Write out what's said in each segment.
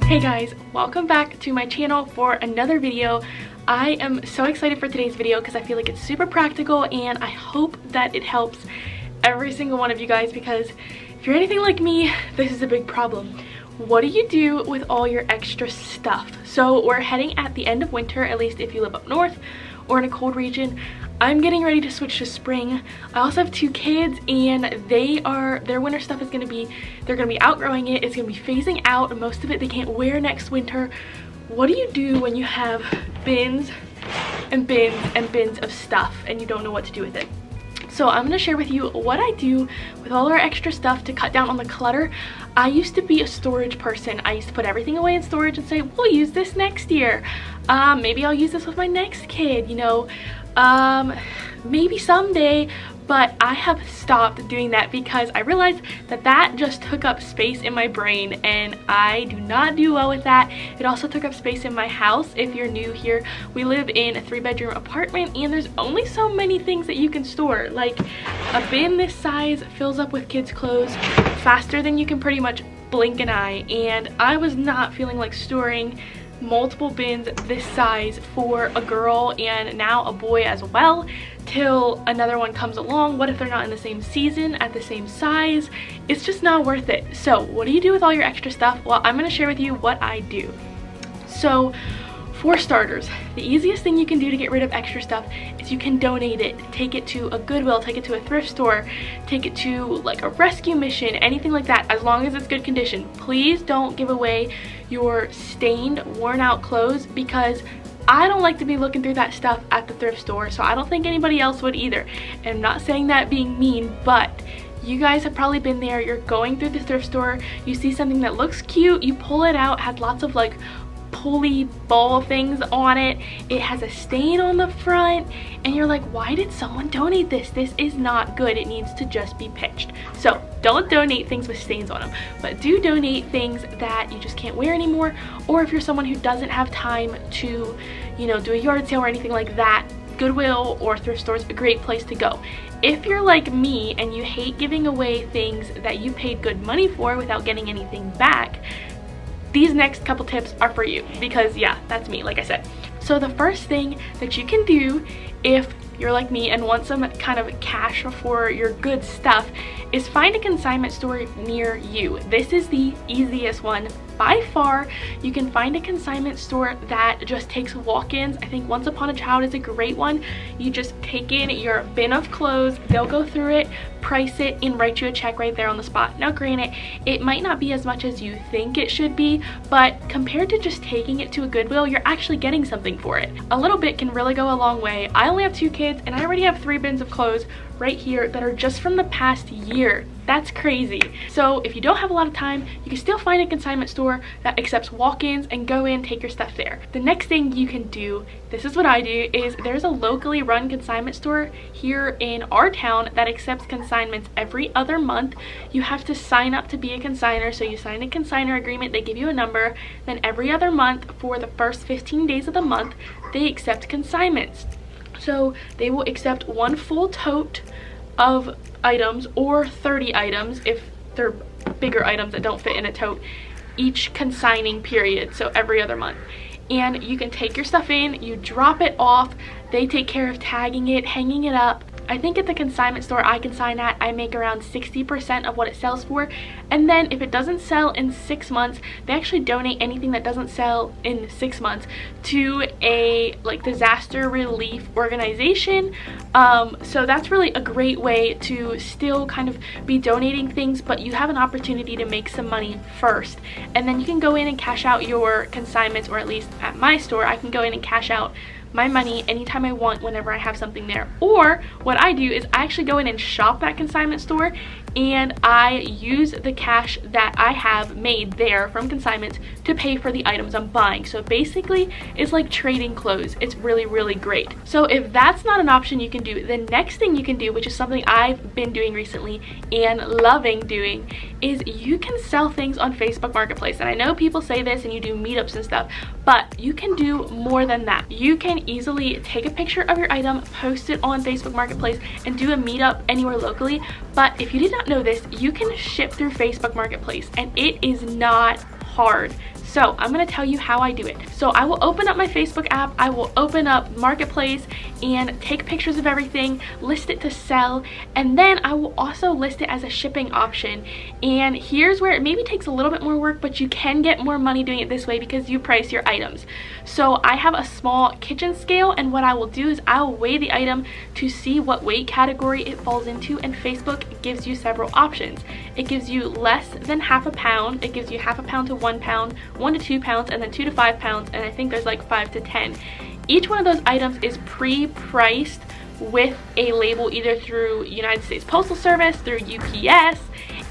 Hey guys, welcome back to my channel for another video. I am so excited for today's video because I feel like it's super practical and I hope that it helps every single one of you guys, because if you're anything like me, this is a big problem. What do you do with all your extra stuff? So we're heading at the end of winter, at least if you live up north or in a cold region. I'm getting ready to switch to spring. I also have two kids and their winter stuff is they're gonna be outgrowing it. It's gonna be phasing out, and most of it they can't wear next winter. What do you do when you have bins and bins and bins of stuff and you don't know what to do with it? So I'm gonna share with you what I do with all our extra stuff to cut down on the clutter. I used to be a storage person. I used to put everything away in storage and say, we'll use this next year. Maybe I'll use this with my next kid, you know. Maybe someday, but I have stopped doing that because I realized that just took up space in my brain and I do not do well with that. It also took up space in my house. If you're new here, we live in a 3-bedroom apartment and there's only so many things that you can store. Like a bin this size fills up with kids' clothes faster than you can pretty much blink an eye, and I was not feeling like storing multiple bins this size for a girl and now a boy as well till another one comes along. What if they're not in the same season at the same size? It's just not worth it. So what do you do with all your extra stuff? Well, I'm going to share with you what I do. So for starters, the easiest thing you can do to get rid of extra stuff is you can donate it. Take it to a Goodwill, take it to a thrift store, take it to like a rescue mission, anything like that, as long as it's good condition. Please don't give away your stained, worn out clothes, because I don't like to be looking through that stuff at the thrift store, so I don't think anybody else would either. And I'm not saying that being mean, but you guys have probably been there. You're going through the thrift store, you see something that looks cute, you pull it out, has lots of like pulley ball things on it, it has a stain on the front, and you're like, why did someone donate this? This is not good. It needs to just be pitched. So don't donate things with stains on them, but do donate things that you just can't wear anymore. Or if you're someone who doesn't have time to, you know, do a yard sale or anything like that, Goodwill or thrift store is a great place to go. If you're like me and you hate giving away things that you paid good money for without getting anything back, these next couple tips are for you, because yeah, that's me, like I said. So the first thing that you can do if you're like me and want some kind of cash for your good stuff is find a consignment store near you. This is the easiest one by far. You can find a consignment store that just takes walk-ins. I think Once Upon a Child is a great one. You just take in your bin of clothes, they'll go through it, price it, and write you a check right there on the spot. Now granted, it might not be as much as you think it should be, but compared to just taking it to a Goodwill, you're actually getting something for it. A little bit can really go a long way. I only have 2 kids and I already have 3 bins of clothes right here that are just from the past year. That's crazy. So if you don't have a lot of time, you can still find a consignment store that accepts walk-ins and go in, take your stuff there. The next thing you can do, this is what I do, is there's a locally run consignment store here in our town that accepts consignments every other month. You have to sign up to be a consigner, so you sign a consigner agreement, they give you a number, then every other month for the first 15 days of the month, they accept consignments. So they will accept 1 full tote of items or 30 items if they're bigger items that don't fit in a tote each consigning period, so every other month. And you can take your stuff in, you drop it off, they take care of tagging it, hanging it up. I think at the consignment store I consign at, I make around 60% of what it sells for, and then if it doesn't sell in 6 months, they actually donate anything that doesn't sell in 6 months to a like disaster relief organization. So that's really a great way to still kind of be donating things, but you have an opportunity to make some money first, and then you can go in and cash out your consignments, or at least at my store I can go in and cash out my money anytime I want whenever I have something there. Or what I do is I actually go in and shop that consignment store and I use the cash that I have made there from consignments to pay for the items I'm buying. So basically it's like trading clothes. It's really, really great. So if that's not an option you can do, the next thing you can do, which is something I've been doing recently and loving doing, is you can sell things on Facebook Marketplace. And I know people say this and you do meetups and stuff, but you can do more than that. You can easily take a picture of your item, post it on Facebook Marketplace, and do a meetup anywhere locally. But if you did not know this, you can ship through Facebook Marketplace and it is not hard. So I'm going to tell you how I do it. So I will open up my Facebook app, I will open up Marketplace and take pictures of everything, list it to sell, and then I will also list it as a shipping option. And here's where it maybe takes a little bit more work, but you can get more money doing it this way because you price your items. So I have a small kitchen scale, and what I will do is I'll weigh the item to see what weight category it falls into, and Facebook gives you several options. It gives you less than half a pound, it gives you half a pound to 1 pound, 1 to 2 pounds, and then 2 to 5 pounds, and I think there's like 5 to 10. Each one of those items is pre-priced with a label either through United States Postal Service, through UPS,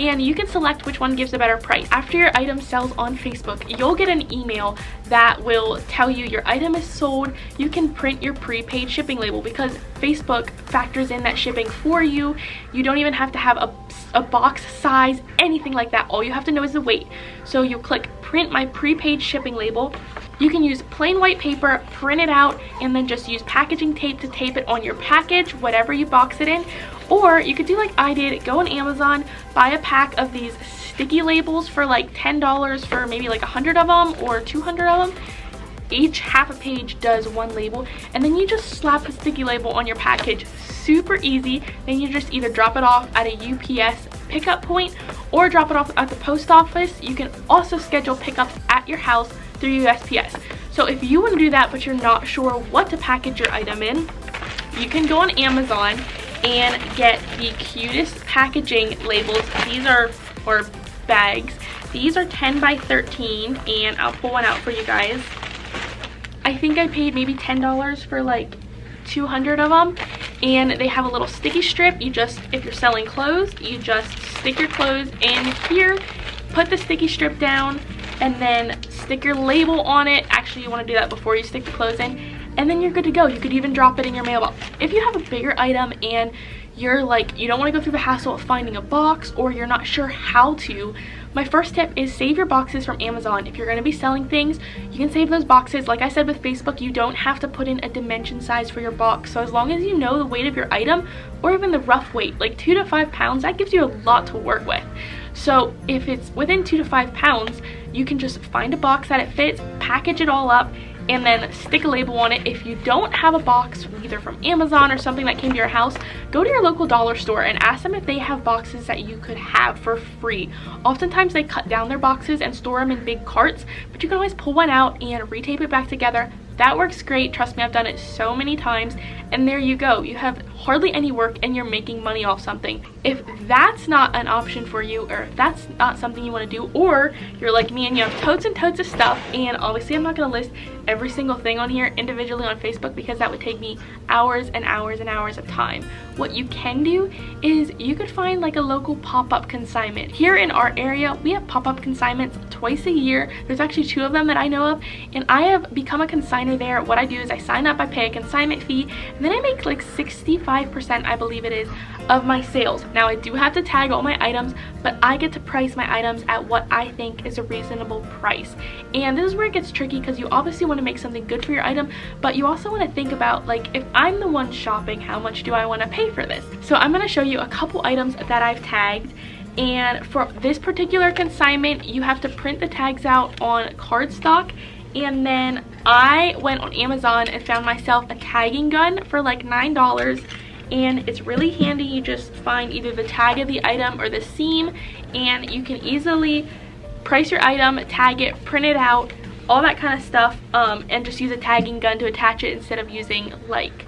and you can select which one gives a better price. After your item sells on Facebook, you'll get an email that will tell you your item is sold. You can print your prepaid shipping label because Facebook factors in that shipping for you. You don't even have to have a box size, anything like that. All you have to know is the weight. So you click print my prepaid shipping label. You can use plain white paper, print it out, and then just use packaging tape to tape it on your package, whatever you box it in. Or you could do like I did, go on Amazon, buy a pack of these sticky labels for like $10 for maybe like 100 of them or 200 of them. Each half a page does one label, and then you just slap a sticky label on your package. Super easy. Then you just either drop it off at a UPS pickup point or drop it off at the post office. You can also schedule pickups at your house through USPS. So if you want to do that but you're not sure what to package your item in, you can go on Amazon and get the cutest packaging labels. These are, or bags, these are 10 by 13, and I'll pull one out for you guys. I think I paid maybe $10 for like 200 of them, and they have a little sticky strip. You just, if you're selling clothes, you just stick your clothes in here, put the sticky strip down, and then stick your label on it. Actually, you want to do that before you stick the clothes in, and then you're good to go. You could even drop it in your mailbox. If you have a bigger item and you're like, you don't want to go through the hassle of finding a box, or you're not sure how to, my first tip is save your boxes from Amazon. If you're going to be selling things, you can save those boxes. Like I said with Facebook, you don't have to put in a dimension size for your box. So as long as you know the weight of your item, or even the rough weight, like 2 to 5 pounds, that gives you a lot to work with. So if it's within 2 to 5 pounds, you can just find a box that it fits, package it all up, and then stick a label on it. If you don't have a box either from Amazon or something that came to your house, go to your local dollar store and ask them if they have boxes that you could have for free. Oftentimes they cut down their boxes and store them in big carts, but you can always pull one out and retape it back together. That works great. Trust me, I've done it so many times, and there you go. You have hardly any work and you're making money off something. If that's not an option for you, or if that's not something you want to do, or you're like me and you have totes and totes of stuff, and obviously I'm not going to list every single thing on here individually on Facebook because that would take me hours and hours and hours of time. What you can do is you could find like a local pop-up consignment. Here in our area, we have pop-up consignments twice a year. There's actually 2 of them that I know of, and I have become a consignor there. What I do is I sign up, I pay a consignment fee, and then I make like 65%, I believe it is, of my sales. Now I do have to tag all my items, but I get to price my items at what I think is a reasonable price. And this is where it gets tricky because you obviously want to make something good for your item, but you also want to think about, like, if I'm the one shopping, how much do I want to pay for this? So I'm going to show you a couple items that I've tagged. And for this particular consignment, you have to print the tags out on cardstock. And then I went on Amazon and found myself a tagging gun for like $9. And it's really handy. You just find either the tag of the item or the seam, and you can easily price your item, tag it, print it out, all that kind of stuff, and just use a tagging gun to attach it instead of using like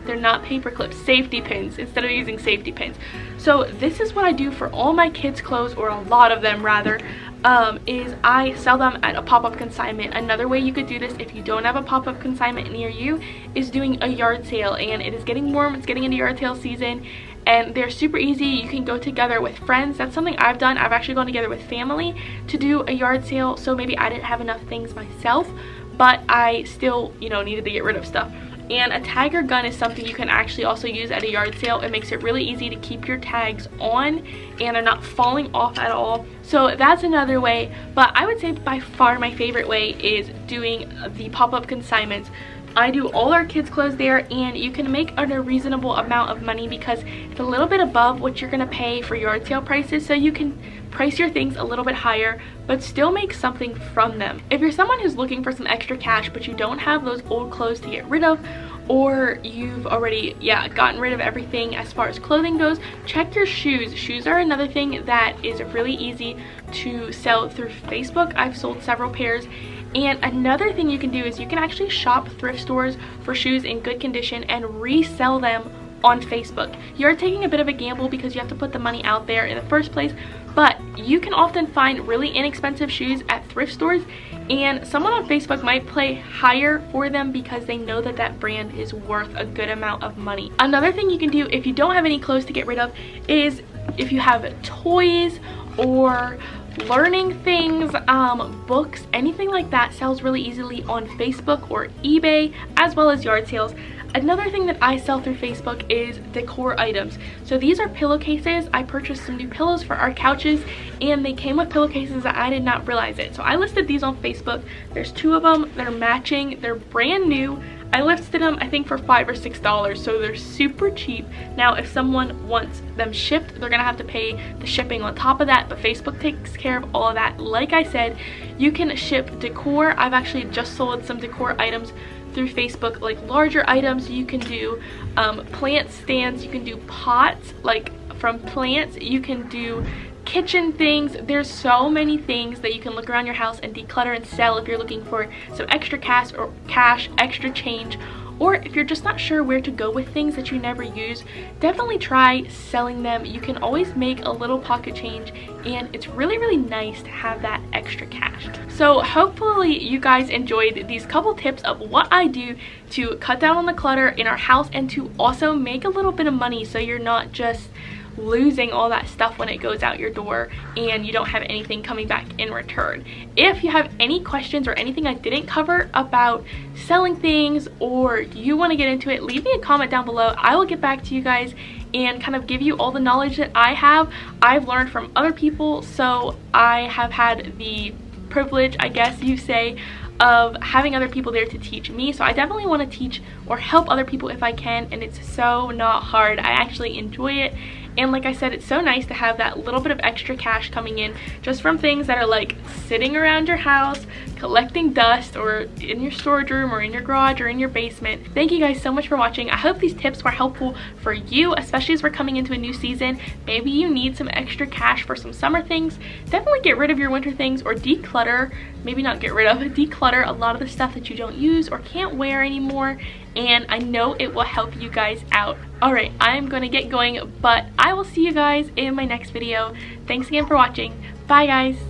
they're not paper clips, safety pins, instead of using safety pins. So this is what I do for all my kids' clothes, or a lot of them rather, is I sell them at a pop-up consignment. Another way you could do this if you don't have a pop-up consignment near you is doing a yard sale. And it is getting warm, it's getting into yard sale season, and they're super easy. You can go together with friends. That's something I've done. I've actually gone together with family to do a yard sale. So maybe I didn't have enough things myself, but I still, you know, needed to get rid of stuff. And a tagger gun is something you can actually also use at a yard sale. It makes it really easy to keep your tags on and they're not falling off at all. So that's another way, but I would say by far my favorite way is doing the pop-up consignments I do all our kids' clothes there, and you can make a reasonable amount of money because it's a little bit above what you're gonna pay for yard sale prices, so you can price your things a little bit higher but still make something from them. If you're someone who's looking for some extra cash but you don't have those old clothes to get rid of, or you've already gotten rid of everything as far as clothing goes, check your shoes. Shoes are another thing that is really easy to sell through Facebook. I've sold several pairs. And another thing you can do is you can actually shop thrift stores for shoes in good condition and resell them on Facebook. You're taking a bit of a gamble because you have to put the money out there in the first place, but you can often find really inexpensive shoes at thrift stores, and someone on Facebook might pay higher for them because they know that that brand is worth a good amount of money. Another thing you can do if you don't have any clothes to get rid of is if you have toys or learning things, books, anything like that sells really easily on Facebook or eBay, as well as yard sales. Another thing that I sell through Facebook is decor items. So these are pillowcases. I purchased some new pillows for our couches, and they came with pillowcases that I did not realize it. So I listed these on Facebook. There's 2 of them. They're matching. They're brand new. I listed them I think for $5 or $6, so they're super cheap. Now if someone wants them shipped, they're gonna have to pay the shipping on top of that, but Facebook takes care of all of that. Like I said, you can ship decor. I've actually just sold some decor items through Facebook, like larger items. You can do plant stands, you can do pots like from plants, you can do kitchen things. There's so many things that you can look around your house and declutter and sell if you're looking for some extra cash, extra change, or if you're just not sure where to go with things that you never use. Definitely try selling them. You can always make a little pocket change, and it's really nice to have that extra cash. So hopefully you guys enjoyed these couple tips of what I do to cut down on the clutter in our house and to also make a little bit of money, so you're not just losing all that stuff when it goes out your door and you don't have anything coming back in return. If you have any questions or anything I didn't cover about selling things, or you want to get into it, leave me a comment down below. I will get back to you guys and kind of give you all the knowledge that I have. I've learned from other people, so I have had the privilege, I guess you say, of having other people there to teach me. So I definitely want to teach or help other people if I can, and it's so not hard. I actually enjoy it. And like I said, it's so nice to have that little bit of extra cash coming in just from things that are like sitting around your house, collecting dust, or in your storage room, or in your garage, or in your basement. Thank you guys so much for watching. I hope these tips were helpful for you, especially as we're coming into a new season. Maybe you need some extra cash for some summer things. Definitely get rid of your winter things, or declutter. Maybe not get rid of, declutter a lot of the stuff that you don't use or can't wear anymore, and I know it will help you guys out. Alright, I'm gonna get going, but I will see you guys in my next video. Thanks again for watching. Bye guys!